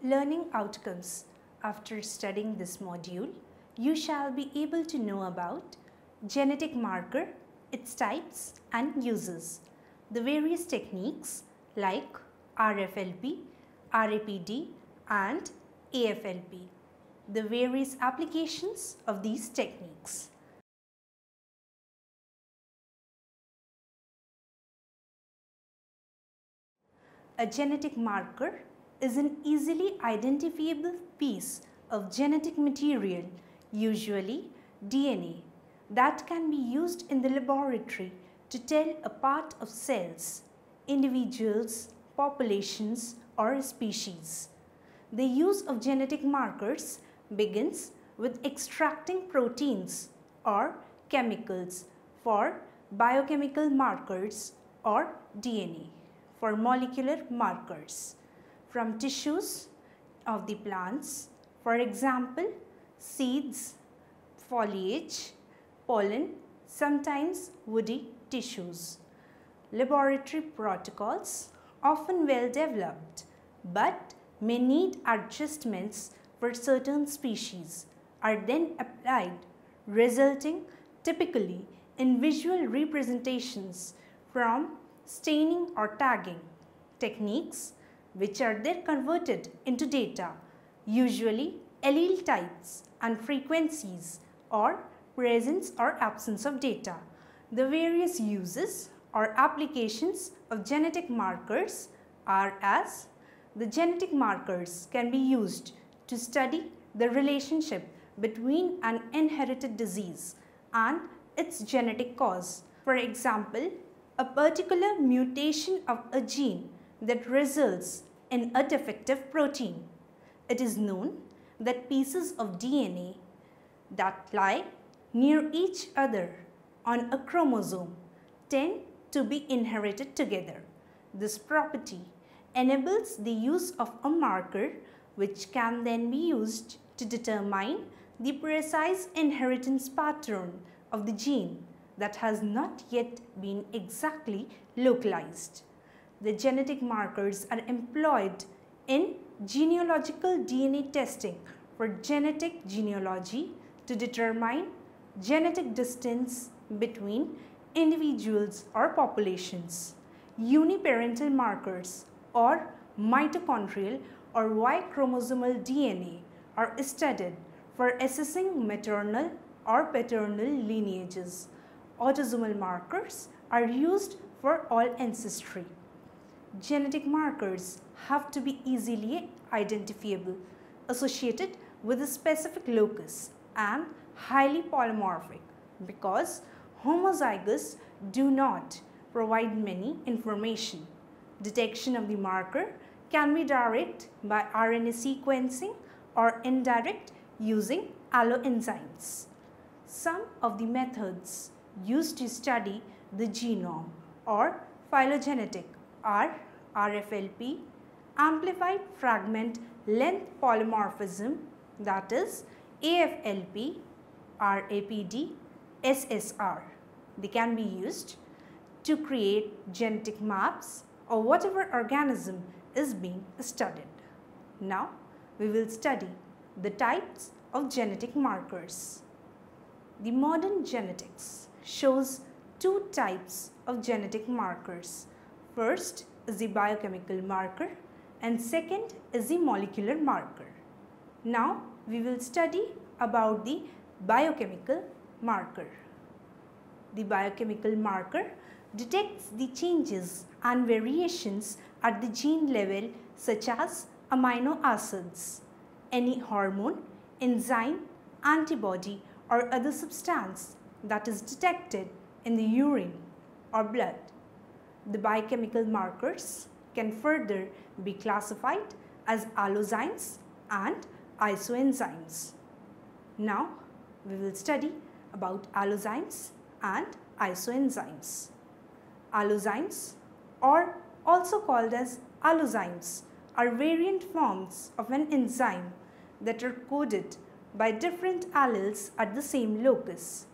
Learning outcomes. After studying this module, you shall be able to know about genetic marker, its types and uses, the various techniques like RFLP, RAPD and AFLP, the various applications of these techniques. A genetic marker is an easily identifiable piece of genetic material, usually DNA, that can be used in the laboratory to tell a part of cells, individuals, populations or species. The use of genetic markers begins with extracting proteins or chemicals for biochemical markers or DNA for molecular markers from tissues of the plants, for example, seeds, foliage, pollen, sometimes woody tissues. Laboratory protocols, often well developed, but may need adjustments for certain species, are then applied, resulting typically in visual representations from staining or tagging techniques, which are then converted into data, usually allele types and frequencies or presence or absence of data. The various uses or applications of genetic markers are as: the genetic markers can be used to study the relationship between an inherited disease and its genetic cause. For example, a particular mutation of a gene that results in a defective protein. It is known that pieces of DNA that lie near each other on a chromosome tend to be inherited together. This property enables the use of a marker which can then be used to determine the precise inheritance pattern of the gene that has not yet been exactly localized. The genetic markers are employed in genealogical DNA testing for genetic genealogy to determine genetic distance between individuals or populations. Uniparental markers or mitochondrial or Y chromosomal DNA are studied for assessing maternal or paternal lineages. Autosomal markers are used for all ancestry. Genetic markers have to be easily identifiable, associated with a specific locus and highly polymorphic, because homozygous do not provide many information. Detection of the marker can be direct by RNA sequencing or indirect using alloenzymes. Some of the methods used to study the genome or phylogenetic are RFLP, amplified fragment length polymorphism, that is AFLP, RAPD, SSR. They can be used to create genetic maps or whatever organism is being studied. Now we will study the types of genetic markers. The modern genetics shows two types of genetic markers. First is the biochemical marker and second is the molecular marker. Now we will study about the biochemical marker. The biochemical marker detects the changes and variations at the gene level, such as amino acids, any hormone, enzyme, antibody or other substance that is detected in the urine or blood. The biochemical markers can further be classified as allozymes and isoenzymes. Now we will study about allozymes and isoenzymes. Allozymes, or also called as allozymes, are variant forms of an enzyme that are coded by different alleles at the same locus.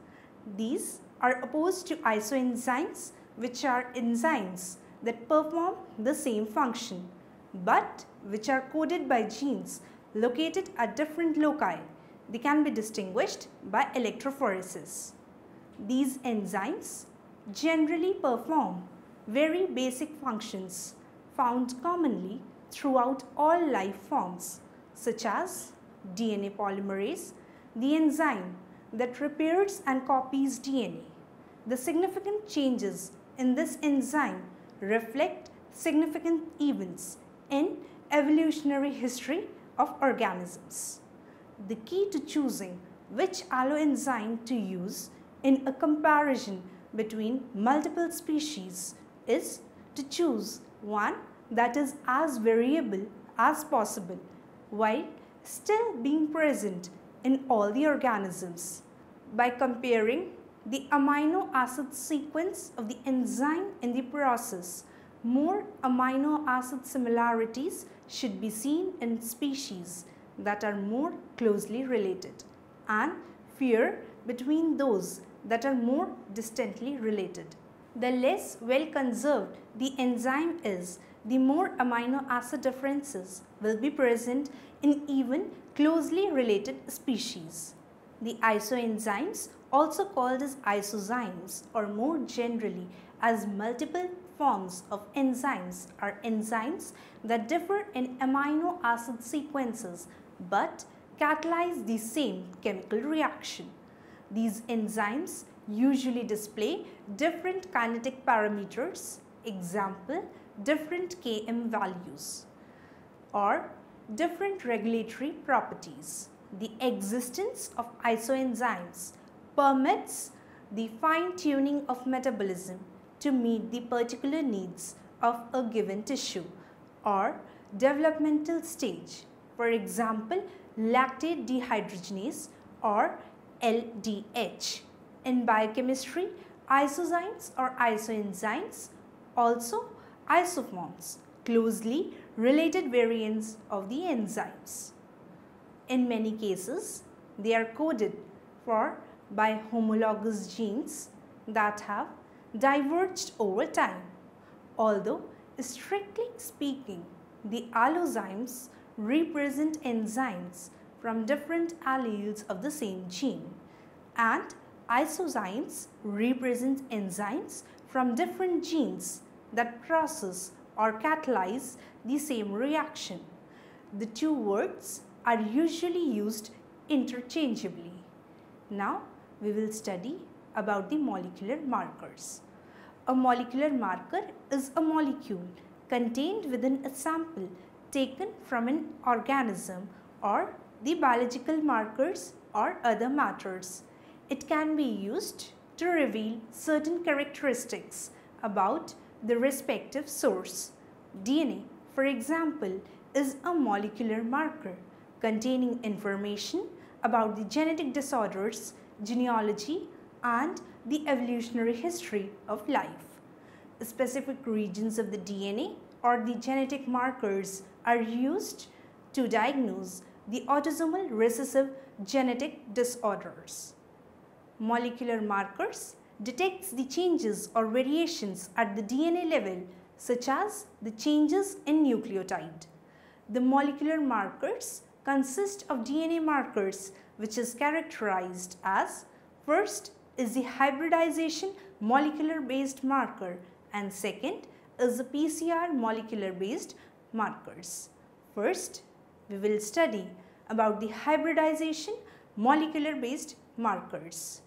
These are opposed to isoenzymes, which are enzymes that perform the same function but which are coded by genes located at different loci. They can be distinguished by electrophoresis. These enzymes generally perform very basic functions found commonly throughout all life forms, such as DNA polymerase, the enzyme that repairs and copies DNA. The significant changes in this enzyme reflect significant events in evolutionary history of organisms. The key to choosing which alloenzyme to use in a comparison between multiple species is to choose one that is as variable as possible while still being present in all the organisms. By comparing the amino acid sequence of the enzyme in the process, more amino acid similarities should be seen in species that are more closely related and fewer between those that are more distantly related. The less well conserved the enzyme is, the more amino acid differences will be present in even closely related species. The isoenzymes, also called as isozymes or more generally as multiple forms of enzymes, are enzymes that differ in amino acid sequences but catalyze the same chemical reaction. These enzymes usually display different kinetic parameters, example, different Km values, or different regulatory properties. The existence of isoenzymes permits the fine-tuning of metabolism to meet the particular needs of a given tissue or developmental stage. For example, lactate dehydrogenase or LDH. In biochemistry, isozymes or isoenzymes, also isoforms, closely related variants of the enzymes. In many cases, they are coded for by homologous genes that have diverged over time. Although, strictly speaking, the allozymes represent enzymes from different alleles of the same gene, and isozymes represent enzymes from different genes that process or catalyze the same reaction. The two words are usually used interchangeably. Now we will study about the molecular markers. A molecular marker is a molecule contained within a sample taken from an organism or the biological markers or other matters. It can be used to reveal certain characteristics about the respective source. DNA, for example, is a molecular marker containing information about the genetic disorders, genealogy, and the evolutionary history of life. Specific regions of the DNA or the genetic markers are used to diagnose the autosomal recessive genetic disorders. Molecular markers detects the changes or variations at the DNA level, such as the changes in nucleotide. The molecular markers consist of DNA markers, which is characterized as: first is the hybridization molecular based marker, and second is the PCR molecular based markers. First, we will study about the hybridization molecular based markers.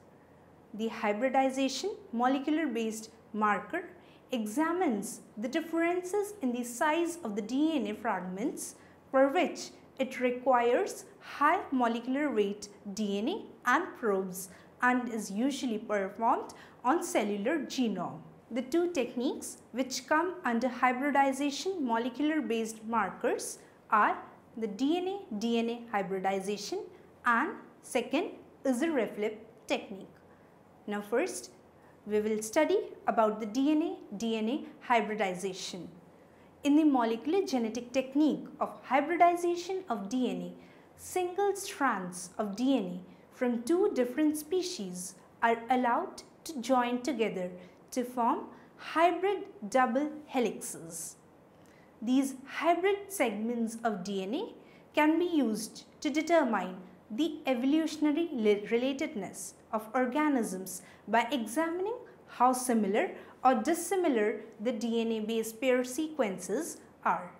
The hybridization molecular based marker examines the differences in the size of the DNA fragments for which it requires high molecular weight DNA and probes and is usually performed on cellular genome. The two techniques which come under hybridization molecular based markers are the DNA-DNA hybridization and second is the reflip technique. Now first, we will study about the DNA-DNA hybridization. In the molecular genetic technique of hybridization of DNA, single strands of DNA from two different species are allowed to join together to form hybrid double helixes. these hybrid segments of DNA can be used to determine the evolutionary relatedness of organisms by examining how similar or dissimilar the DNA-based pair sequences are.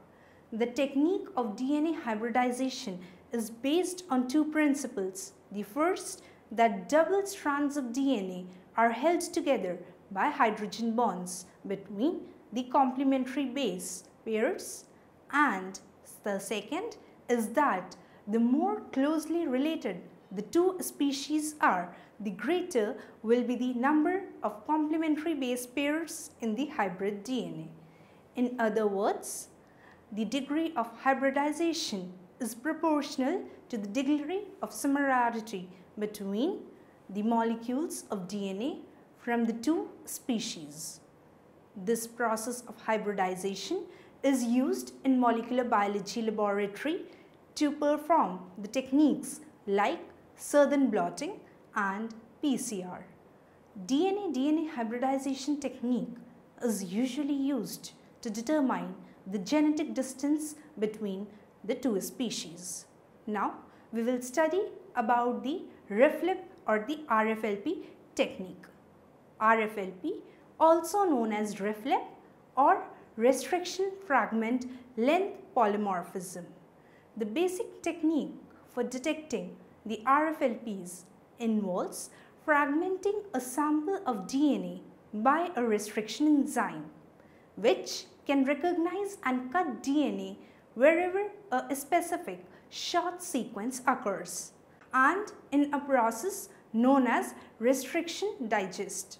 The technique of DNA hybridization is based on two principles. The first, that double strands of DNA are held together by hydrogen bonds between the complementary base pairs, and the second is that the more closely related the two species are, the greater will be the number of complementary base pairs in the hybrid DNA. In other words, the degree of hybridization is proportional to the degree of similarity between the molecules of DNA from the two species. This process of hybridization is used in molecular biology laboratory to perform the techniques like Southern blotting and PCR. DNA hybridization technique is usually used to determine the genetic distance between the two species. Now we will study about the RFLP or the RFLP technique. RFLP, also known as RFLP or restriction fragment length polymorphism. The basic technique for detecting the RFLPs involves fragmenting a sample of DNA by a restriction enzyme, which can recognize and cut DNA wherever a specific short sequence occurs, and in a process known as restriction digest.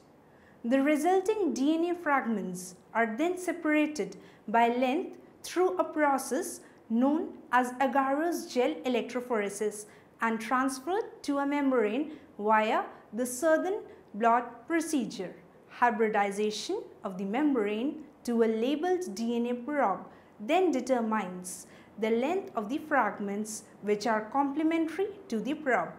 The resulting DNA fragments are then separated by length through a process known as agarose gel electrophoresis and transferred to a membrane via the Southern blot procedure. Hybridization of the membrane to a labeled DNA probe then determines the length of the fragments which are complementary to the probe.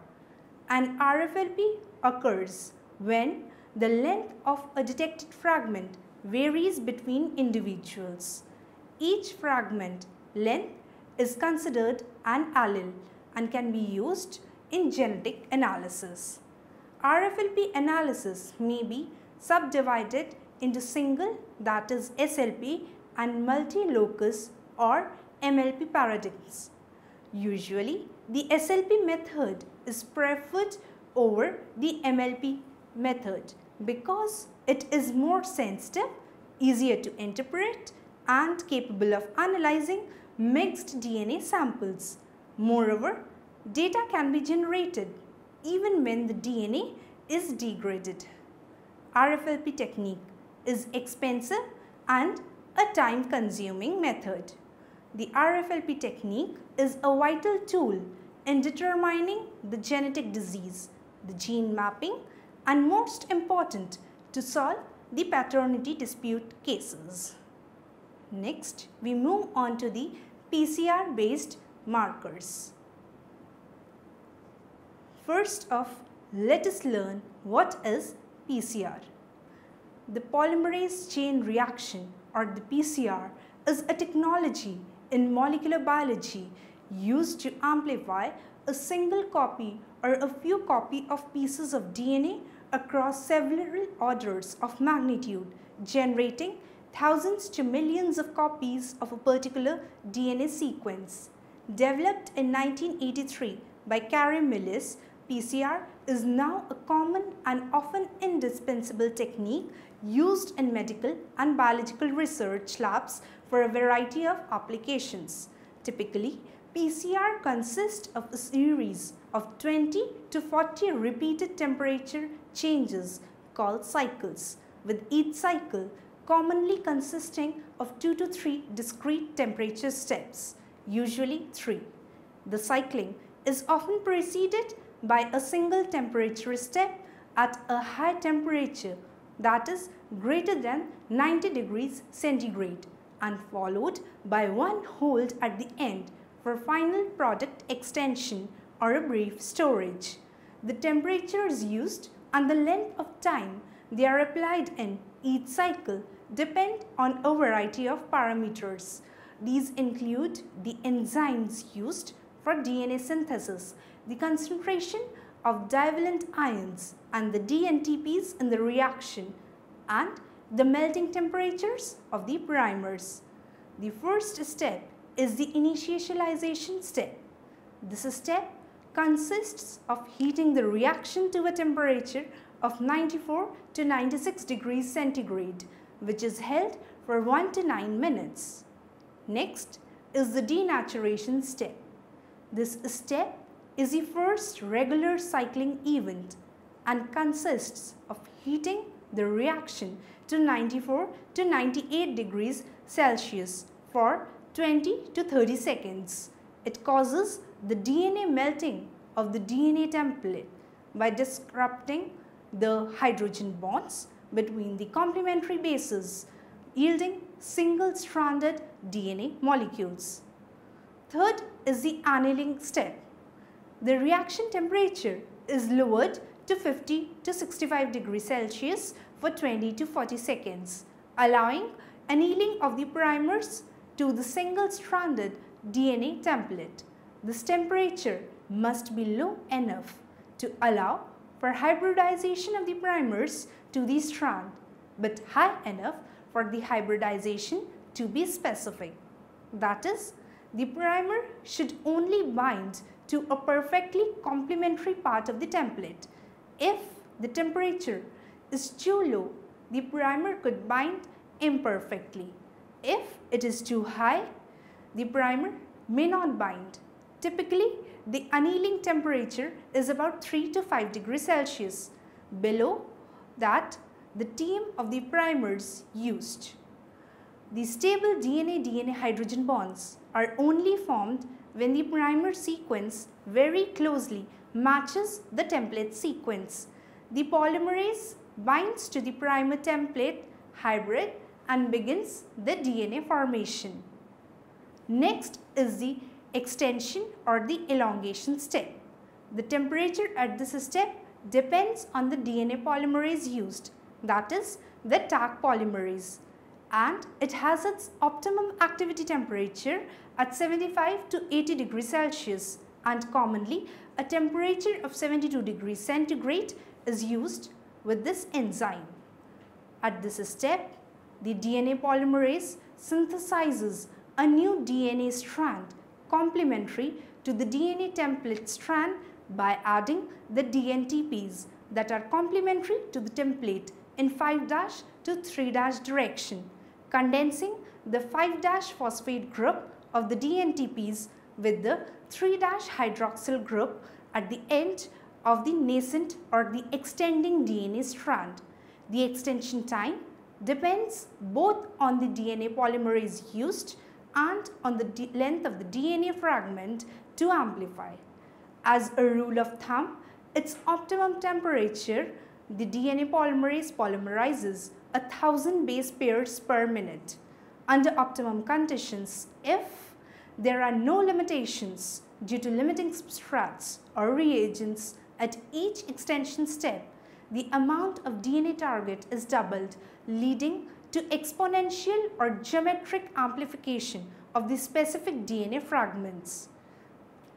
An RFLP occurs when the length of a detected fragment varies between individuals. Each fragment length is considered an allele and can be used in genetic analysis. RFLP analysis may be subdivided into single, that is SLP, and multi-locus or MLP paradigms. Usually, the SLP method is preferred over the MLP method because it is more sensitive, easier to interpret, and capable of analyzing mixed DNA samples. Moreover, data can be generated even when the DNA is degraded. RFLP technique is expensive and a time-consuming method. The RFLP technique is a vital tool in determining the genetic disease, the gene mapping, and most important, to solve the paternity dispute cases. Next, we move on to the PCR-based markers. First off, let us learn what is PCR. The polymerase chain reaction, or the PCR, is a technology in molecular biology used to amplify a single copy or a few copies of pieces of DNA across several orders of magnitude, generating thousands to millions of copies of a particular DNA sequence. Developed in 1983 by Carey Millis, PCR is now a common and often indispensable technique used in medical and biological research labs for a variety of applications. Typically, PCR consists of a series of 20 to 40 repeated temperature changes called cycles, with each cycle commonly consisting of 2 to 3 discrete temperature steps, usually 3. The cycling is often preceded by a single temperature step at a high temperature, that is greater than 90 degrees centigrade, and followed by one hold at the end for final product extension or a brief storage. The temperatures used and the length of time they are applied in each cycle depend on a variety of parameters. These include the enzymes used for DNA synthesis, the concentration of divalent ions and the DNTPs in the reaction, and the melting temperatures of the primers. The first step is the initialization step. This step consists of heating the reaction to a temperature of 94 to 96 degrees centigrade, which is held for 1 to 9 minutes. Next is the denaturation step. This step is the first regular cycling event and consists of heating the reaction to 94 to 98 degrees Celsius for 20 to 30 seconds. It causes the DNA melting of the DNA template by disrupting the hydrogen bonds between the complementary bases, yielding single-stranded DNA molecules. Third is the annealing step. The reaction temperature is lowered to 50 to 65 degrees Celsius for 20 to 40 seconds, allowing annealing of the primers to the single-stranded DNA template. This temperature must be low enough to allow for hybridization of the primers to the strand, but high enough for the hybridization to be specific. That is, the primer should only bind to a perfectly complementary part of the template. If the temperature is too low, the primer could bind imperfectly. If it is too high, the primer may not bind. Typically, the annealing temperature is about 3 to 5 degrees Celsius. Below that, the team of the primers used. The stable DNA-DNA hydrogen bonds are only formed when the primer sequence very closely matches the template sequence. The polymerase binds to the primer template hybrid and begins the DNA formation. Next is the extension or the elongation step. The temperature at this step depends on the DNA polymerase used, that is the Taq polymerase, and it has its optimum activity temperature at 75 to 80 degrees Celsius, and commonly a temperature of 72 degrees centigrade is used with this enzyme. At this step, the DNA polymerase synthesizes a new DNA strand complementary to the DNA template strand by adding the DNTPs that are complementary to the template in 5' to 3' direction, condensing the 5' phosphate group of the DNTPs with the 3' hydroxyl group at the end of the nascent or the extending DNA strand. The extension time depends both on the DNA polymerase used and on the length of the DNA fragment to amplify. As a rule of thumb, its optimum temperature, the DNA polymerase polymerizes 1,000 base pairs per minute. Under optimum conditions, if there are no limitations due to limiting substrates or reagents at each extension step, the amount of DNA target is doubled, leading to exponential or geometric amplification of the specific DNA fragments.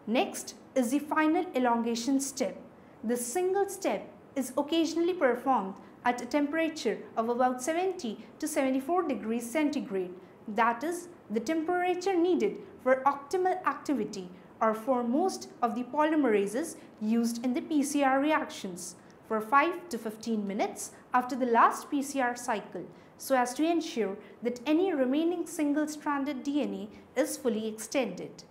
Next is the final elongation step. This single step is occasionally performed at a temperature of about 70 to 74 degrees centigrade. That is the temperature needed for optimal activity or for most of the polymerases used in the PCR reactions for 5 to 15 minutes after the last PCR cycle, so as to ensure that any remaining single-stranded DNA is fully extended.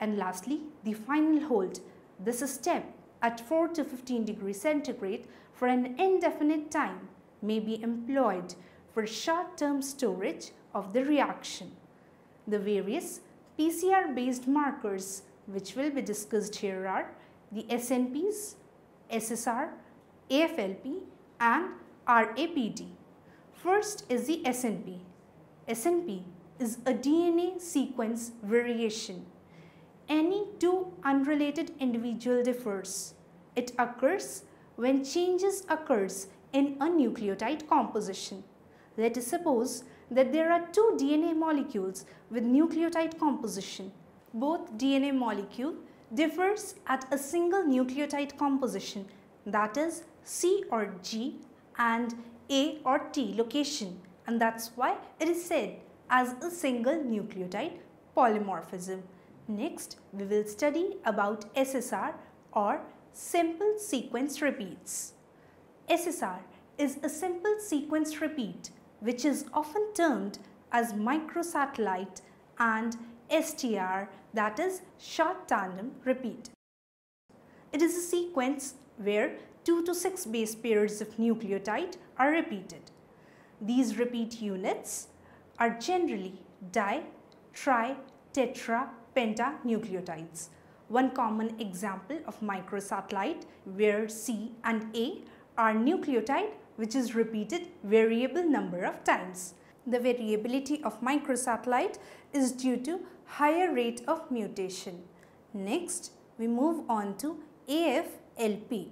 And lastly, the final hold. This step at 4 to 15 degrees centigrade for an indefinite time may be employed for short-term storage of the reaction. The various PCR-based markers which will be discussed here are the SNPs, SSR, AFLP and RAPD. First is the SNP. SNP is a DNA sequence variation. Any two unrelated individual differs. It occurs when changes occurs in a nucleotide composition. Let us suppose that there are two DNA molecules with nucleotide composition. Both DNA molecule differs at a single nucleotide composition, that is C or G and A or T location, and that's why it is said as a single nucleotide polymorphism. Next, we will study about SSR or simple sequence repeats. SSR is a simple sequence repeat which is often termed as microsatellite, and STR, that is short tandem repeat. It is a sequence where 2 to 6 base pairs of nucleotide are repeated. These repeat units are generally di, tri, tetra, penta nucleotides. One common example of microsatellite where C and A are nucleotide which is repeated variable number of times. The variability of microsatellite is due to higher rate of mutation. Next, we move on to AFLP.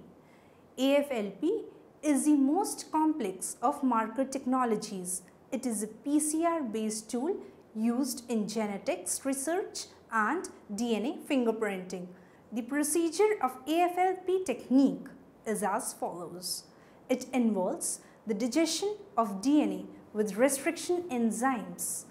AFLP is the most complex of marker technologies. It is a PCR-based tool used in genetics research and DNA fingerprinting. The procedure of AFLP technique is as follows. It involves the digestion of DNA with restriction enzymes,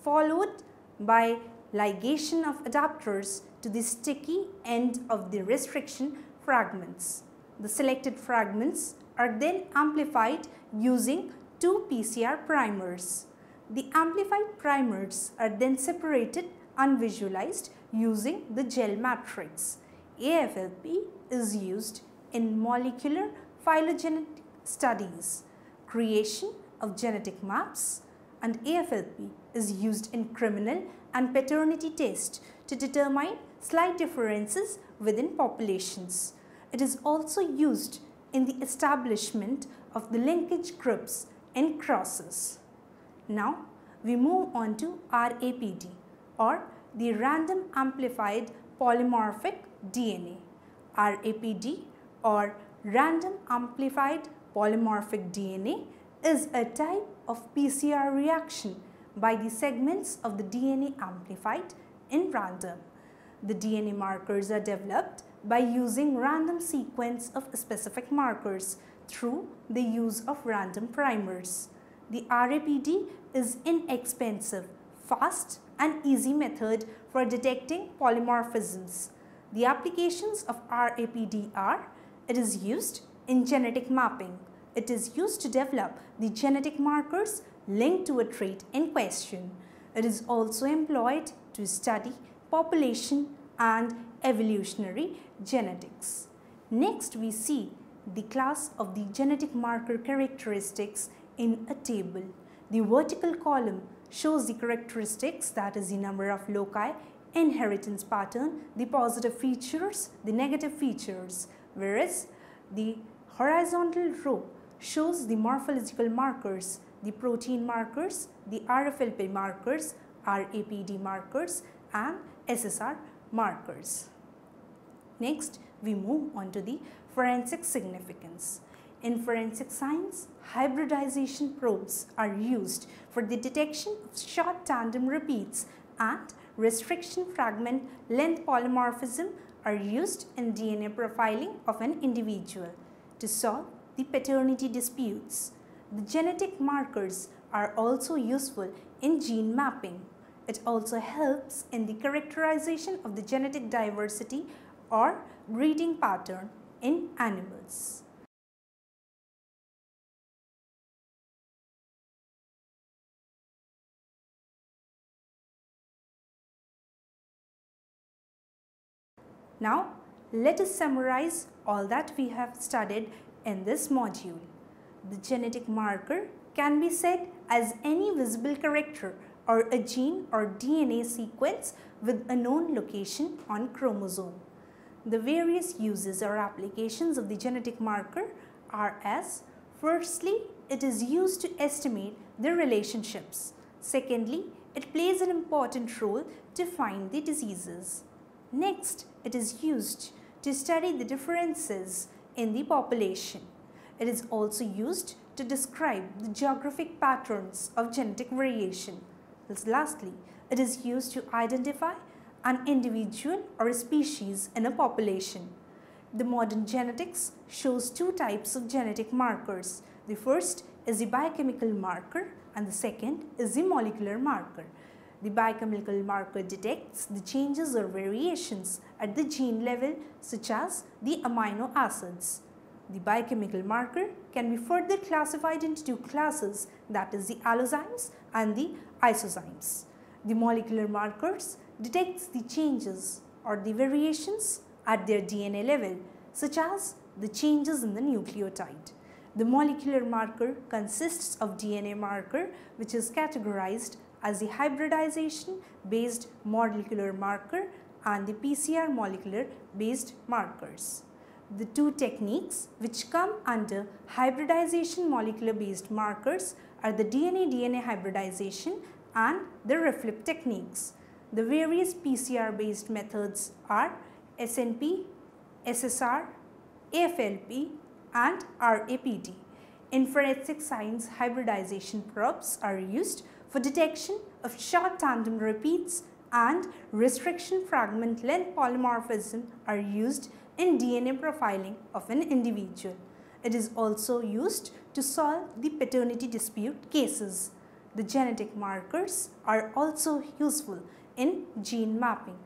followed by ligation of adapters to the sticky end of the restriction fragments. The selected fragments are then amplified using 2 PCR primers. The amplified primers are then separated and visualized using the gel matrix. AFLP is used in molecular phylogenetic studies, creation of genetic maps, and AFLP is used in criminal and paternity tests to determine slight differences within populations. It is also used in the establishment of the linkage groups in crosses. Now we move on to RAPD or the random amplified polymorphic DNA. RAPD or random amplified polymorphic DNA is a type of PCR reaction by the segments of the DNA amplified in random. The DNA markers are developed by using random sequence of specific markers through the use of random primers. The RAPD is inexpensive, fast and easy method for detecting polymorphisms. The applications of RAPD are: it is used in genetic mapping. It is used to develop the genetic markers linked to a trait in question. It is also employed to study population and evolutionary genetics. Next, we see the class of the genetic marker characteristics in a table. The vertical column shows the characteristics, that is the number of loci, inheritance pattern, the positive features, the negative features, whereas the horizontal row shows the morphological markers, the protein markers, the RFLP markers, RAPD markers and SSR markers. Next, we move on to the forensic significance. In forensic science, hybridization probes are used for the detection of short tandem repeats, and restriction fragment length polymorphism are used in DNA profiling of an individual to solve the paternity disputes. The genetic markers are also useful in gene mapping. It also helps in the characterization of the genetic diversity or breeding pattern in animals. Now, let us summarize all that we have studied in this module. The genetic marker can be said as any visible character or a gene or DNA sequence with a known location on chromosome. The various uses or applications of the genetic marker are as: firstly, it is used to estimate the relationships. Secondly, it plays an important role to find the diseases. Next, it is used to study the differences in the population. It is also used to describe the geographic patterns of genetic variation. Lastly, it is used to identify an individual or a species in a population. The modern genetics shows two types of genetic markers. The first is the biochemical marker and the second is the molecular marker. The biochemical marker detects the changes or variations at the gene level, such as the amino acids. The biochemical marker can be further classified into two classes, that is the allozymes and the isozymes. The molecular markers detects the changes or the variations at their DNA level, such as the changes in the nucleotide. The molecular marker consists of DNA marker, which is categorized as the hybridization based molecular marker and the PCR molecular based markers. The two techniques which come under hybridization molecular based markers are the DNA-DNA hybridization and the reflip techniques. The various PCR based methods are SNP, SSR, AFLP and RAPT. In forensic science, hybridization probes are used for detection of short tandem repeats, and restriction fragment length polymorphism are used in DNA profiling of an individual. It is also used to solve the paternity dispute cases. The genetic markers are also useful in gene mapping.